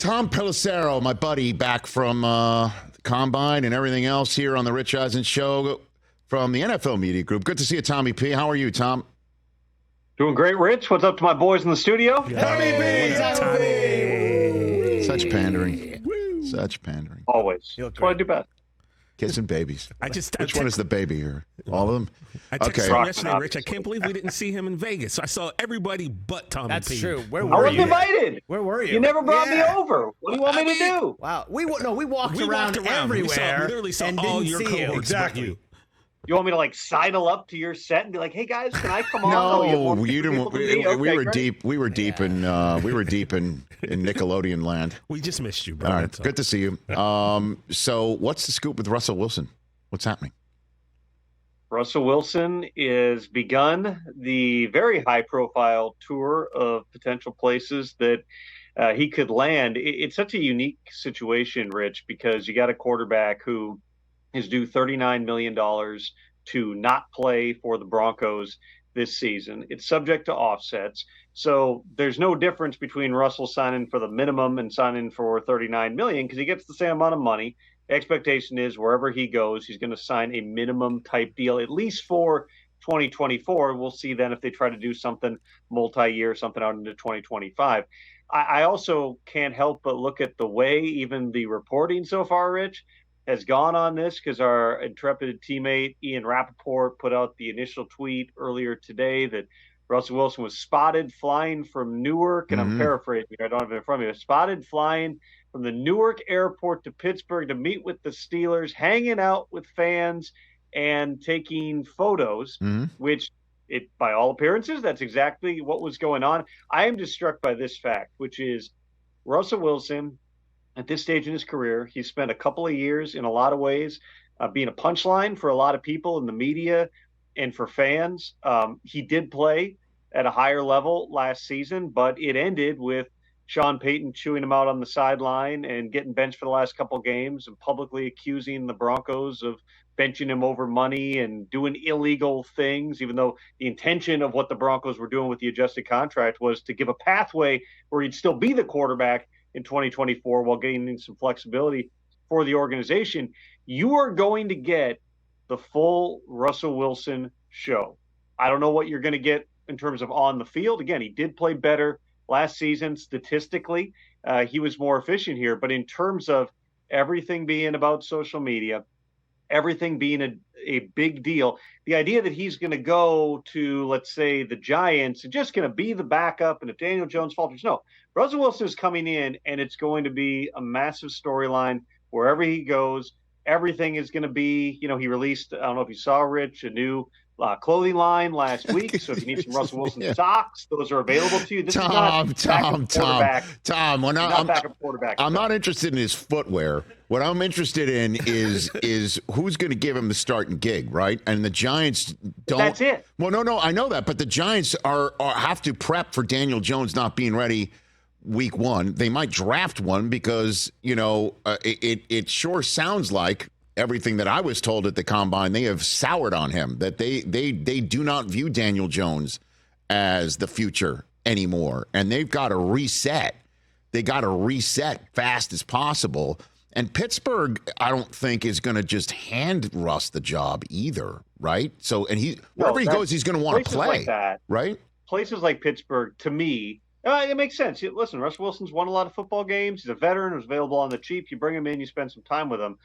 Tom Pelissero, my buddy, back from the Combine and everything else here on the Rich Eisen Show from the NFL Media Group. Good to see you, Tommy P. How are you, Tom? Doing great, Rich. What's up to my boys in the studio? Hey, Tommy. Such pandering. Such pandering. Always. That's what I do best. Kissing babies. Which one is the baby here? All of them? I texted him yesterday, Rich. I can't believe we didn't see him in Vegas. I saw everybody but Tommy P. That's true. Where I were wasn't you? invited. Where were you? You never brought me over. What do you want me to do? Wow. We walked around everywhere. We literally saw and all didn't your see you. cohorts. Exactly. You. You want me to like sidle up to your set and be like, "Hey guys, can I come on?" No, you didn't. We were great. deep. We were deep in Nickelodeon land. We just missed you, bro. All right, good to see you. So, what's the scoop with Russell Wilson? What's happening? Russell Wilson is begun the very high-profile tour of potential places that he could land. It's such a unique situation, Rich, because you got a quarterback who is due $39 million to not play for the Broncos this season. It's subject to offsets. So there's no difference between Russell signing for the minimum and signing for $39 million because he gets the same amount of money. Expectation is wherever he goes, he's going to sign a minimum type deal, at least for 2024. We'll see then if they try to do something multi-year, something out into 2025. I also can't help but look at the way even the reporting so far, Rich, has gone on this because our intrepid teammate Ian Rappaport put out the initial tweet earlier today that Russell Wilson was spotted flying from Newark, and I'm paraphrasing, I don't have it in front of me, spotted flying from the Newark airport to Pittsburgh to meet with the Steelers, hanging out with fans and taking photos, which by all appearances, that's exactly what was going on. I am just struck by this fact, which is Russell Wilson, at this stage in his career, he's spent a couple of years in a lot of ways being a punchline for a lot of people in the media and for fans. He did play at a higher level last season, but it ended with Sean Payton chewing him out on the sideline and getting benched for the last couple of games and publicly accusing the Broncos of benching him over money and doing illegal things, even though the intention of what the Broncos were doing with the adjusted contract was to give a pathway where he'd still be the quarterback in 2024 while gaining some flexibility for the organization. You are going to get the full Russell Wilson show. I don't know what you're going to get in terms of on the field. Again, he did play better last season statistically. He was more efficient here, but in terms of everything being about social media, everything being a big deal, the idea that he's going to go to, let's say, the Giants and just going to be the backup, and if Daniel Jones falters, no. Russell Wilson is coming in, and it's going to be a massive storyline wherever he goes. Everything is going to be, he released, I don't know if you saw, Rich, a new clothing line last week. So if you need some Russell Wilson socks, those are available to you. This is not Tom. I'm not interested in his footwear. What I'm interested in is who's going to give him the starting gig, right? And the Giants don't. That's it. Well, no, I know that, but the Giants have to prep for Daniel Jones not being ready week one. They might draft one because it sure sounds like everything that I was told at the Combine, they have soured on him, that they do not view Daniel Jones as the future anymore. And they've got to reset. They got to reset fast as possible. And Pittsburgh, I don't think, is going to just hand Russ the job either, right? So, and wherever he goes, he's going to want to play, like that, right? Places like Pittsburgh, to me, it makes sense. Listen, Russell Wilson's won a lot of football games. He's a veteran who's available on the cheap. You bring him in, you spend some time with him.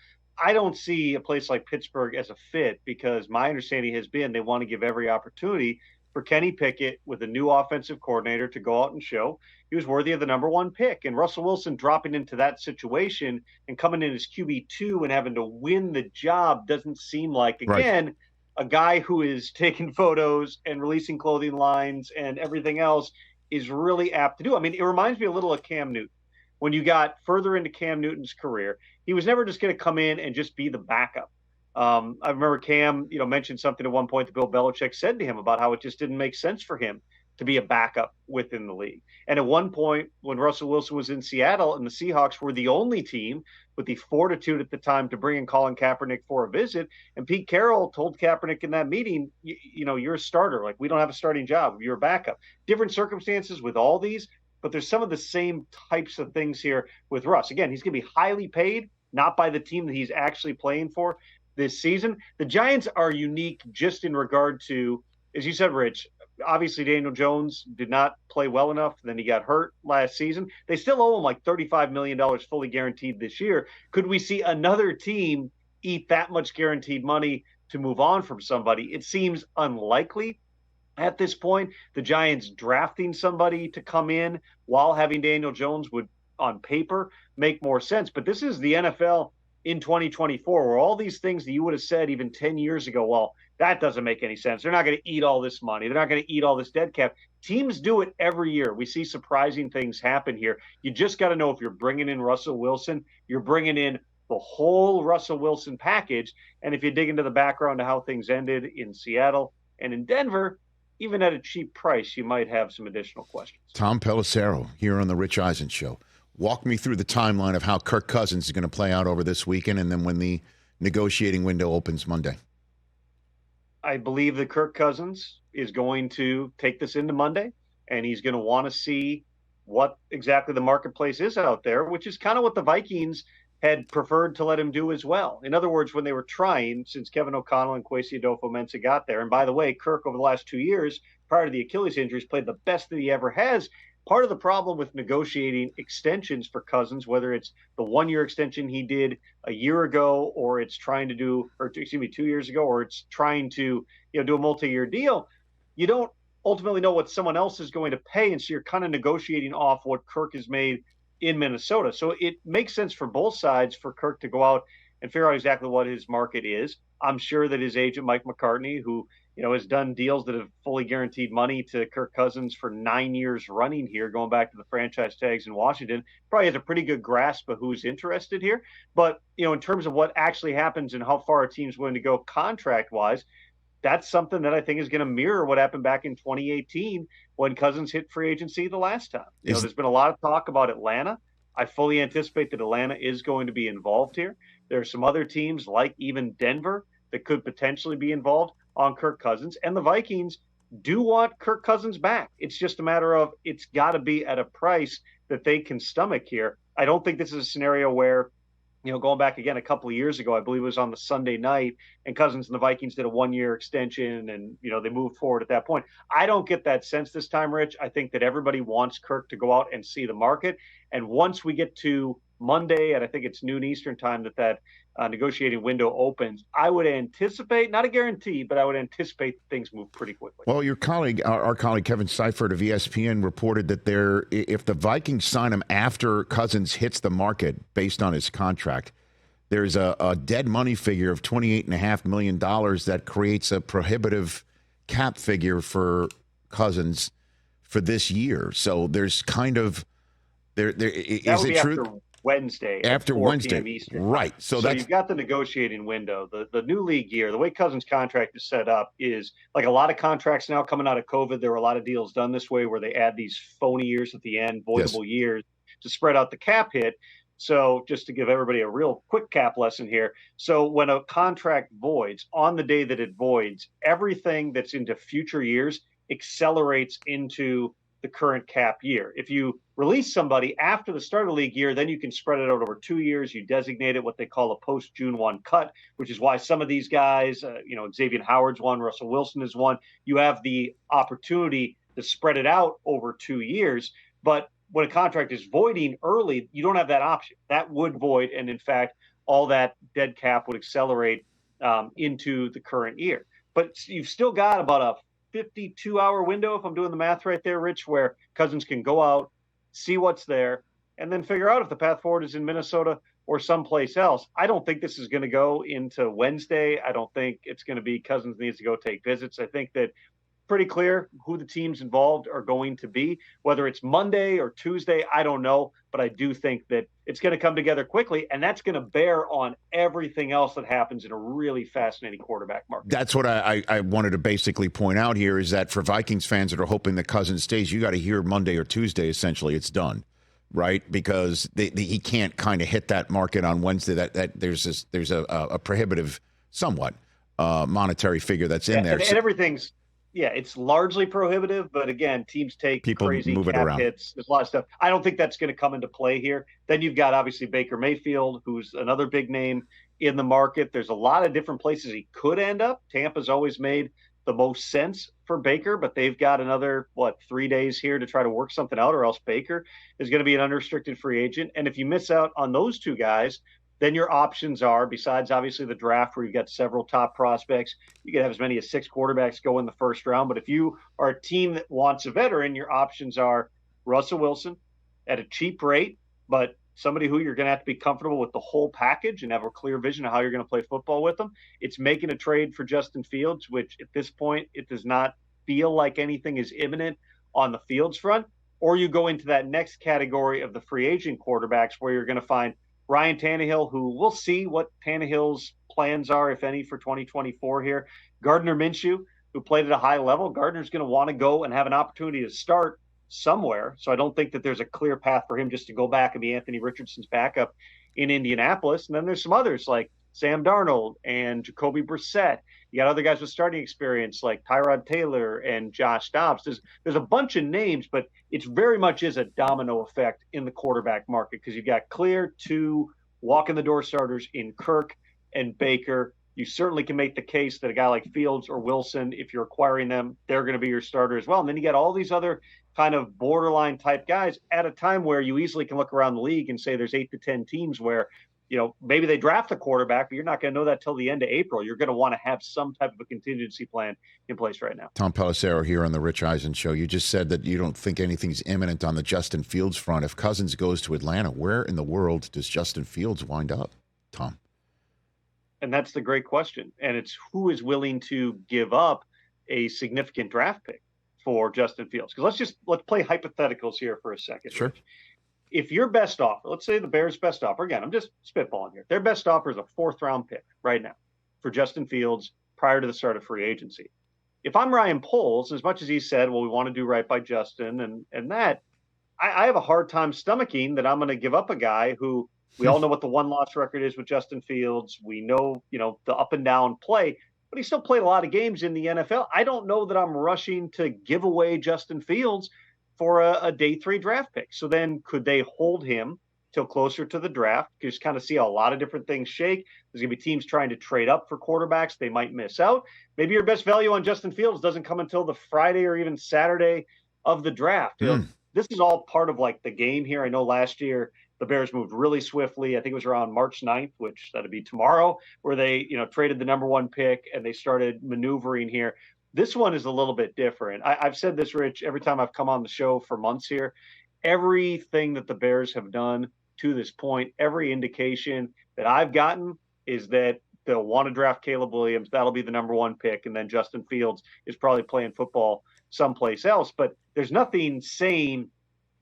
I don't see a place like Pittsburgh as a fit because my understanding has been they want to give every opportunity for Kenny Pickett with a new offensive coordinator to go out and show he was worthy of the number one pick. And Russell Wilson dropping into that situation and coming in as QB2 and having to win the job doesn't seem like, again, a guy who is taking photos and releasing clothing lines and everything else is really apt to do. I mean, it reminds me a little of Cam Newton. When you got further into Cam Newton's career, he was never just going to come in and just be the backup. I remember Cam, mentioned something at one point that Bill Belichick said to him about how it just didn't make sense for him to be a backup within the league. And at one point, when Russell Wilson was in Seattle and the Seahawks were the only team with the fortitude at the time to bring in Colin Kaepernick for a visit, and Pete Carroll told Kaepernick in that meeting, you're a starter. Like, we don't have a starting job. You're a backup. Different circumstances with all these. but there's some of the same types of things here with Russ. Again, he's going to be highly paid, not by the team that he's actually playing for this season. The Giants are unique just in regard to, as you said, Rich, obviously Daniel Jones did not play well enough. Then he got hurt last season. They still owe him like $35 million fully guaranteed this year. Could we see another team eat that much guaranteed money to move on from somebody? It seems unlikely at this point. The Giants drafting somebody to come in while having Daniel Jones would, on paper, make more sense. But this is the NFL in 2024, where all these things that you would have said even 10 years ago, well, that doesn't make any sense. They're not going to eat all this money. They're not going to eat all this dead cap. Teams do it every year. We see surprising things happen here. You just got to know if you're bringing in Russell Wilson, you're bringing in the whole Russell Wilson package. And if you dig into the background of how things ended in Seattle and in Denver, even at a cheap price, you might have some additional questions. Tom Pelissero here on the Rich Eisen Show. Walk me through the timeline of how Kirk Cousins is going to play out over this weekend and then when the negotiating window opens Monday. I believe that Kirk Cousins is going to take this into Monday, and he's going to want to see what exactly the marketplace is out there, which is kind of what the Vikings had preferred to let him do as well. In other words, when they were trying, since Kevin O'Connell and Kwesi Adolfo-Mensah got there, and by the way, Kirk over the last 2 years, prior to the Achilles injuries, played the best that he ever has. Part of the problem with negotiating extensions for Cousins, whether it's the 1-year extension he did a year ago, or it's trying to do, or excuse me, 2 years ago, or it's trying to, do a multi-year deal, you don't ultimately know what someone else is going to pay, and so you're kind of negotiating off what Kirk has made in Minnesota. So it makes sense for both sides for Kirk to go out and figure out exactly what his market is. I'm sure that his agent, Mike McCartney, who has done deals that have fully guaranteed money to Kirk Cousins for 9 years running here, going back to the franchise tags in Washington, probably has a pretty good grasp of who's interested here. But, in terms of what actually happens and how far a team's willing to go contract-wise, that's something that I think is going to mirror what happened back in 2018 when Cousins hit free agency the last time. There's been a lot of talk about Atlanta. I fully anticipate that Atlanta is going to be involved here. There are some other teams like even Denver that could potentially be involved on Kirk Cousins. And the Vikings do want Kirk Cousins back. It's just a matter of it's got to be at a price that they can stomach here. I don't think this is a scenario where, going back again a couple of years ago, I believe it was on the Sunday night, and Cousins and the Vikings did a 1-year extension and, they moved forward at that point. I don't get that sense this time, Rich. I think that everybody wants Kirk to go out and see the market. And once we get to Monday, and I think it's noon Eastern time that negotiating window opens, I would anticipate, not a guarantee, but I would anticipate things move pretty quickly. Well, your colleague, our colleague Kevin Seifert of ESPN reported that if the Vikings sign him after Cousins hits the market based on his contract, there's a dead money figure of $28.5 million that creates a prohibitive cap figure for Cousins for this year. So there's kind of is it true? Wednesday after Wednesday, Eastern. Right? So that's, you've got the negotiating window. The new league year, the way Cousins' contract is set up is like a lot of contracts now coming out of COVID. There were a lot of deals done this way where they add these phony years at the end, voidable years, to spread out the cap hit. So just to give everybody a real quick cap lesson here. So when a contract voids, on the day that it voids, everything that's into future years accelerates into the current cap year. If you release somebody after the start of the league year, then you can spread it out over 2 years. You designate it what they call a post-June 1 cut, which is why some of these guys, Xavier Howard's one, Russell Wilson is one. You have the opportunity to spread it out over 2 years. But when a contract is voiding early, you don't have that option. That would void, and in fact, all that dead cap would accelerate into the current year. But you've still got about a 52-hour window, if I'm doing the math right there, Rich, where Cousins can go out, see what's there, and then figure out if the path forward is in Minnesota or someplace else. I don't think this is going to go into Wednesday. I don't think it's going to be Cousins needs to go take visits. I think that pretty clear who the teams involved are going to be. Whether it's Monday or Tuesday, I don't know, but I do think that it's going to come together quickly, and that's going to bear on everything else that happens in a really fascinating quarterback market. That's what I wanted to basically point out here is that for Vikings fans that are hoping that Cousins stays, you got to hear Monday or Tuesday, essentially, it's done, right? Because he can't kind of hit that market on Wednesday. That there's a prohibitive, somewhat monetary figure that's in there. And everything's Yeah, it's largely prohibitive, but again, teams take People crazy move it cap around. hits. There's a lot of stuff. I don't think that's going to come into play here. Then you've got obviously Baker Mayfield, who's another big name in the market. There's a lot of different places he could end up. Tampa's always made the most sense for Baker, but they've got another, 3 days here to try to work something out, or else Baker is going to be an unrestricted free agent. And if you miss out on those two guys, then your options are, besides obviously the draft where you've got several top prospects, you can have as many as 6 quarterbacks go in the first round. But if you are a team that wants a veteran, your options are Russell Wilson at a cheap rate, but somebody who you're going to have to be comfortable with the whole package and have a clear vision of how you're going to play football with them. It's making a trade for Justin Fields, which at this point, it does not feel like anything is imminent on the Fields front. Or you go into that next category of the free agent quarterbacks where you're going to find Ryan Tannehill, who we'll see what Tannehill's plans are, if any, for 2024 here. Gardner Minshew, who played at a high level. Gardner's going to want to go and have an opportunity to start somewhere. So I don't think that there's a clear path for him just to go back and be Anthony Richardson's backup in Indianapolis. And then there's some others like Sam Darnold and Jacoby Brissett. You got other guys with starting experience like Tyrod Taylor and Josh Dobbs. There's a bunch of names, but it's very much is a domino effect in the quarterback market because you've got clear 2 walk-in-the-door starters in Kirk and Baker. You certainly can make the case that a guy like Fields or Wilson, if you're acquiring them, they're going to be your starter as well. And then you got all these other kind of borderline type guys at a time where you easily can look around the league and say there's 8 to 10 teams where maybe they draft a quarterback, but you're not going to know that till the end of April. You're going to want to have some type of a contingency plan in place right now. Tom Pelissero here on the Rich Eisen Show. You just said that you don't think anything's imminent on the Justin Fields front. If Cousins goes to Atlanta, where in the world does Justin Fields wind up, Tom? And that's the great question. And it's who is willing to give up a significant draft pick for Justin Fields? Because let's play hypotheticals here for a second. Sure. Rich. If your best offer, let's say the Bears' best offer, again, I'm just spitballing here. Their best offer is a 4th-round pick right now for Justin Fields prior to the start of free agency. If I'm Ryan Poles, as much as he said, well, we want to do right by Justin and that, I have a hard time stomaching that I'm going to give up a guy who we all know what the 1-loss record is with Justin Fields. We know, the up and down play, but he still played a lot of games in the NFL. I don't know that I'm rushing to give away Justin Fields for a day 3 draft pick. So then could they hold him till closer to the draft? You just kind of see how a lot of different things shake. There's going to be teams trying to trade up for quarterbacks. They might miss out. Maybe your best value on Justin Fields doesn't come until the Friday or even Saturday of the draft. This is all part of like the game here. I know last year the Bears moved really swiftly. I think it was around March 9th, which that'd be tomorrow, where they, traded the number 1 pick and they started maneuvering here. This one is a little bit different. I've said this, Rich, every time I've come on the show for months here. Everything that the Bears have done to this point, every indication that I've gotten is that they'll want to draft Caleb Williams. That'll be the number 1 pick. And then Justin Fields is probably playing football someplace else. But there's nothing saying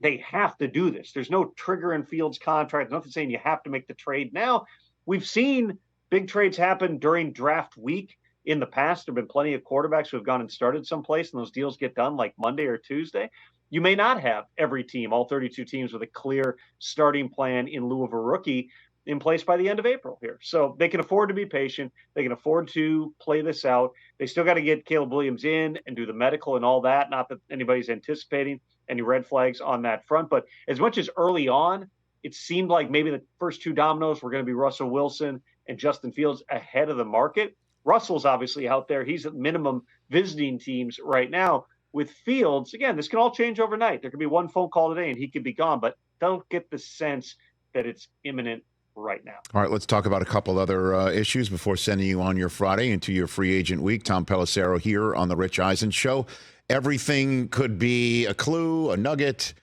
they have to do this. There's no trigger in Fields' contract. There's nothing saying you have to make the trade now. We've seen big trades happen during draft week. In the past, there have been plenty of quarterbacks who have gone and started someplace and those deals get done like Monday or Tuesday. You may not have every team, all 32 teams, with a clear starting plan in lieu of a rookie in place by the end of April here. So they can afford to be patient. They can afford to play this out. They still got to get Caleb Williams in and do the medical and all that. Not that anybody's anticipating any red flags on that front. But as much as early on, it seemed like maybe the first 2 dominoes were going to be Russell Wilson and Justin Fields ahead of the market. Russell's obviously out there. He's at minimum visiting teams right now. With Fields, again, this can all change overnight. There could be 1 phone call today and he could be gone, but don't get the sense that it's imminent right now. All right, let's talk about a couple other issues before sending you on your Friday into your free agent week. Tom Pelissero here on the Rich Eisen Show. Everything could be a clue, a nugget.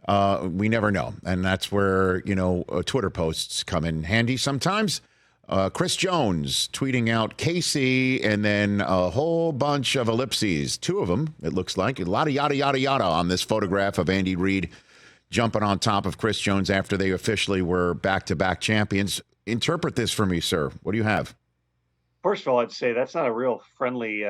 We never know. And that's where, Twitter posts come in handy sometimes. Chris Jones tweeting out Casey and then a whole bunch of ellipses. 2 of them, it looks like. A lot of yada, yada, yada on this photograph of Andy Reid jumping on top of Chris Jones after they officially were back-to-back champions. Interpret this for me, sir. What do you have? First of all, I'd say that's not a real friendly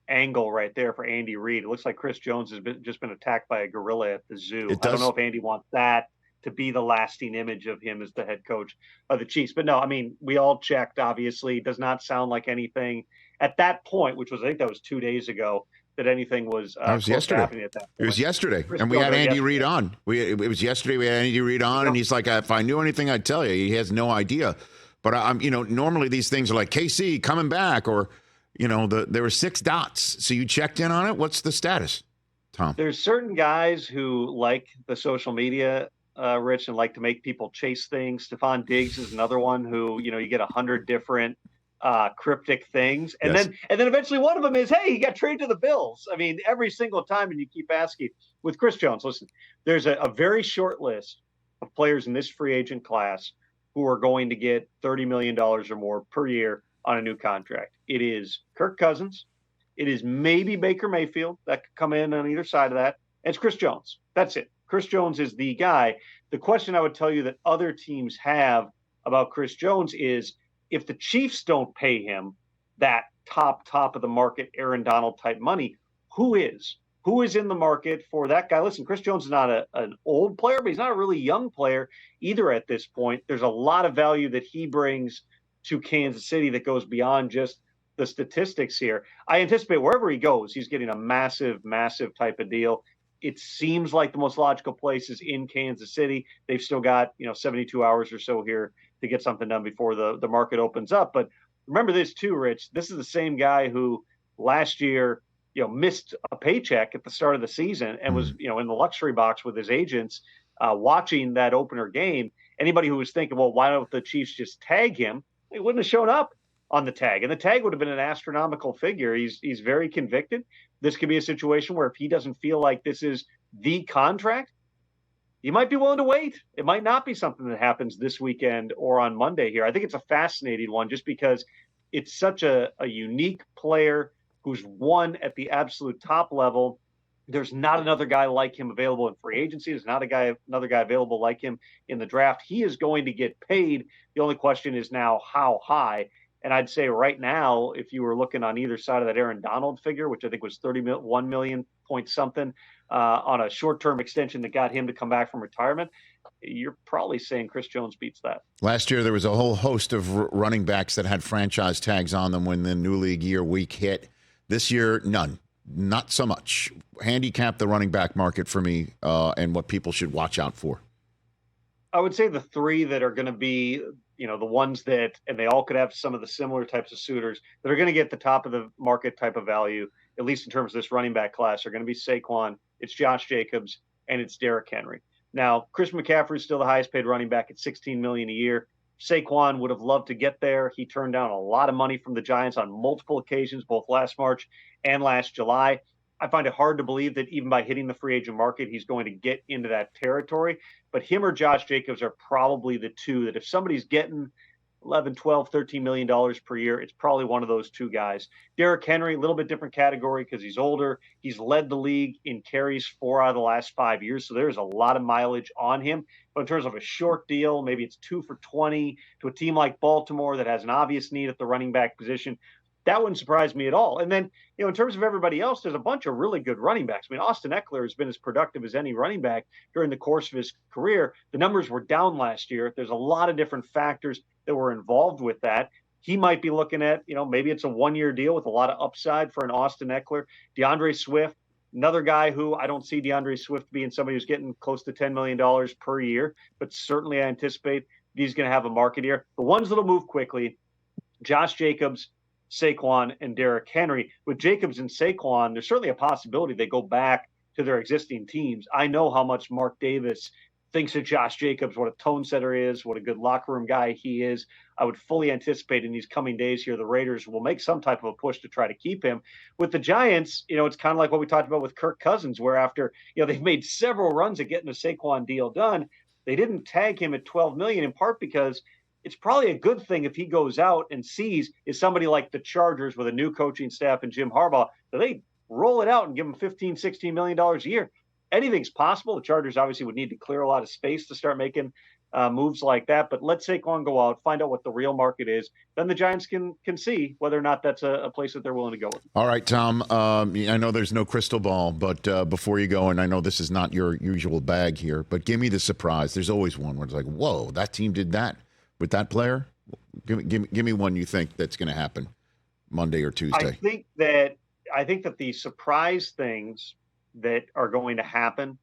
angle right there for Andy Reid. It looks like Chris Jones has just been attacked by a gorilla at the zoo. I don't know if Andy wants that to be the lasting image of him as the head coach of the Chiefs. But no, I mean, we all checked, obviously. It does not sound like anything at that point, which was, I think that was 2 days ago, that anything was, that was yesterday. happening at that point. It was yesterday, Chris and we had Jones Andy Reid on. It was yesterday. We had Andy Reid on, and he's like, "If I knew anything, I'd tell you." He has no idea. But I'm, normally these things are like KC coming back, or there were 6 dots. So you checked in on it. What's the status, Tom? There's certain guys who like the social media, Rich, and like to make people chase things. Stephon Diggs is another one who, you get 100 different cryptic things. And Yes. then eventually one of them is, hey, he got traded to the Bills. I mean, every single time, and you keep asking. With Chris Jones, listen, there's a very short list of players in this free agent class who are going to get $30 million or more per year on a new contract. It is Kirk Cousins. It is maybe Baker Mayfield that could come in on either side of that. And it's Chris Jones. That's it. Chris Jones is the guy. The question I would tell you that other teams have about Chris Jones is, if the Chiefs don't pay him that top of the market Aaron Donald type money, who is? Who is in the market for that guy? Listen, Chris Jones is not an old player, but he's not a really young player either at this point. There's a lot of value that he brings to Kansas City that goes beyond just the statistics here. I anticipate wherever he goes, he's getting a massive type of deal. It seems like the most logical place is in Kansas City. They've still got 72 hours or so here to get something done before the market opens up. But remember this too, Rich. This is the same guy who last year missed a paycheck at the start of the season and was in the luxury box with his agents watching that opener game. Anybody who was thinking, well, why don't the Chiefs just tag him? He wouldn't have shown up on the tag, and the tag would have been an astronomical figure. He's very convicted. This could be a situation where if he doesn't feel like this is the contract, you might be willing to wait. It might not be something that happens this weekend or on Monday here. I think it's a fascinating one just because it's such a unique player who's won at the absolute top level. There's not another guy like him available in free agency. There's not another guy available like him in the draft. He is going to get paid. The only question is now how high. And I'd say right now, if you were looking on either side of that Aaron Donald figure, which I think was 31 million point something on a short-term extension that got him to come back from retirement, you're probably saying Chris Jones beats that. Last year, there was a whole host of running backs that had franchise tags on them when the new league year week hit. This year, none. Not so much. Handicap the running back market for me and what people should watch out for. I would say the 3 that are going to be, the ones that, and they all could have some of the similar types of suitors that are going to get the top of the market type of value, at least in terms of this running back class, are going to be Saquon, it's Josh Jacobs, and it's Derrick Henry. Now, Chris McCaffrey is still the highest paid running back at $16 million a year. Saquon would have loved to get there. He turned down a lot of money from the Giants on multiple occasions, both last March and last July. I find it hard to believe that even by hitting the free agent market, he's going to get into that territory. But him or Josh Jacobs are probably the 2 that if somebody's getting 11, 12, $13 million per year, it's probably one of those 2 guys. Derrick Henry, a little bit different category because he's older. He's led the league in carries 4 out of the last 5 years, so there's a lot of mileage on him. But in terms of a short deal, maybe it's 2 for 20 to a team like Baltimore that has an obvious need at the running back position. That wouldn't surprise me at all. And then, in terms of everybody else, there's a bunch of really good running backs. I mean, Austin Eckler has been as productive as any running back during the course of his career. The numbers were down last year. There's a lot of different factors that were involved with that. He might be looking at, maybe it's a 1-year deal with a lot of upside for an Austin Eckler. DeAndre Swift, another guy who I don't see DeAndre Swift being somebody who's getting close to $10 million per year, but certainly I anticipate he's going to have a market year. The ones that'll move quickly, Josh Jacobs, Saquon, and Derrick Henry. With Jacobs and Saquon, there's certainly a possibility they go back to their existing teams. I know how much Mark Davis thinks of Josh Jacobs, what a tone setter is, what a good locker room guy he is. I would fully anticipate in these coming days here, the Raiders will make some type of a push to try to keep him. With the Giants, it's kind of like what we talked about with Kirk Cousins, where after, they've made several runs at getting a Saquon deal done, they didn't tag him at $12 million, in part because it's probably a good thing if he goes out and sees is somebody like the Chargers with a new coaching staff and Jim Harbaugh, that they roll it out and give him $15, $16 million a year. Anything's possible. The Chargers obviously would need to clear a lot of space to start making moves like that. But let Saquon go out, find out what the real market is. Then the Giants can see whether or not that's a place that they're willing to go with. All right, Tom. I know there's no crystal ball, but before you go, and I know this is not your usual bag here, but give me the surprise. There's always one where it's like, whoa, that team did that with that player. Give me one you think that's going to happen Monday or Tuesday. I think that I think that the surprise things that are going to happen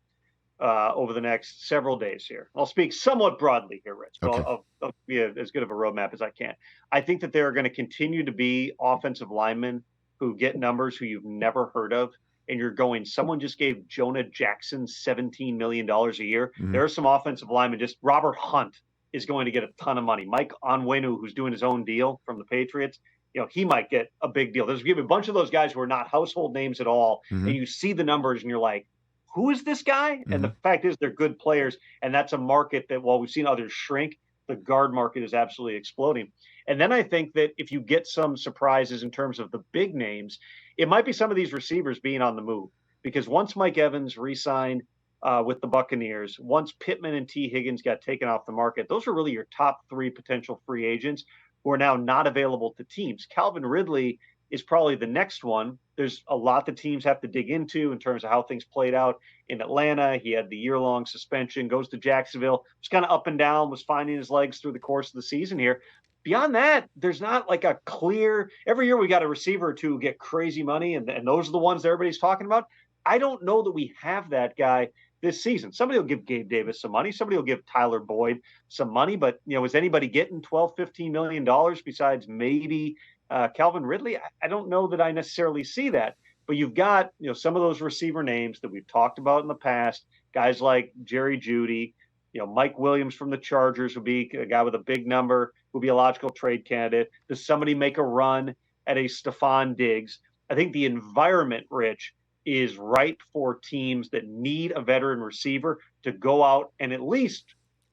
over the next several days here. I'll speak somewhat broadly here, Rich, but Okay. I'll be as good of a roadmap as I can. I think that there are going to continue to be offensive linemen who get numbers who you've never heard of. And you're going, someone just gave Jonah Jackson $17 million a year. Mm-hmm. There are some offensive linemen, just Robert Hunt is going to get a ton of money. Mike Onwenu, who's doing his own deal from the Patriots, he might get a big deal. There's a bunch of those guys who are not household names at all. Mm-hmm. And you see the numbers and you're like, who is this guy? Mm-hmm. And the fact is they're good players. And that's a market that, while we've seen others shrink, the guard market is absolutely exploding. And then I think that if you get some surprises in terms of the big names, it might be some of these receivers being on the move. Because once Mike Evans re-signed with the Buccaneers, once Pittman and T. Higgins got taken off the market, those are really your top 3 potential free agents who are now not available to teams. Calvin Ridley is probably the next one. There's a lot that teams have to dig into in terms of how things played out in Atlanta. He had the year-long suspension, goes to Jacksonville, was kind of up and down, was finding his legs through the course of the season here. Beyond that, there's not like a clear – every year we got a receiver or two who get crazy money, and those are the ones that everybody's talking about. I don't know that we have that guy this season. Somebody will give Gabe Davis some money. Somebody will give Tyler Boyd some money. But, is anybody getting $12, $15 million besides maybe Calvin Ridley? I don't know that I necessarily see that. But you've got, some of those receiver names that we've talked about in the past, guys like Jerry Jeudy, Mike Williams from the Chargers would be a guy with a big number, would be a logical trade candidate. Does somebody make a run at a Stephon Diggs? I think the environment, Rich, is ripe for teams that need a veteran receiver to go out and at least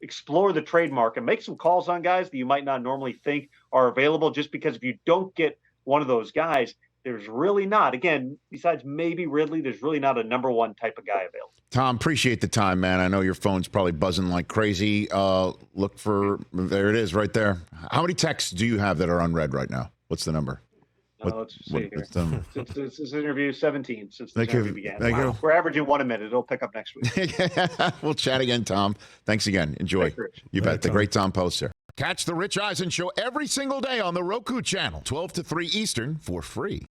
explore the trade market, make some calls on guys that you might not normally think are available, just because if you don't get one of those guys, there's really not, again, besides maybe Ridley, there's really not a number one type of guy available. Tom, appreciate the time, man. I know your phone's probably buzzing like crazy. Look for, there it is right there. How many texts do you have that are unread right now? What's the number? Let's see here. This is interview 17 since the interview began. Thank you. We're averaging 1 a minute. It'll pick up next week. We'll chat again, Tom. Thanks again. Enjoy. Thanks, Rich. You bet. The great Tom Post here. Catch the Rich Eisen Show every single day on the Roku channel, 12 to 3 Eastern, for free.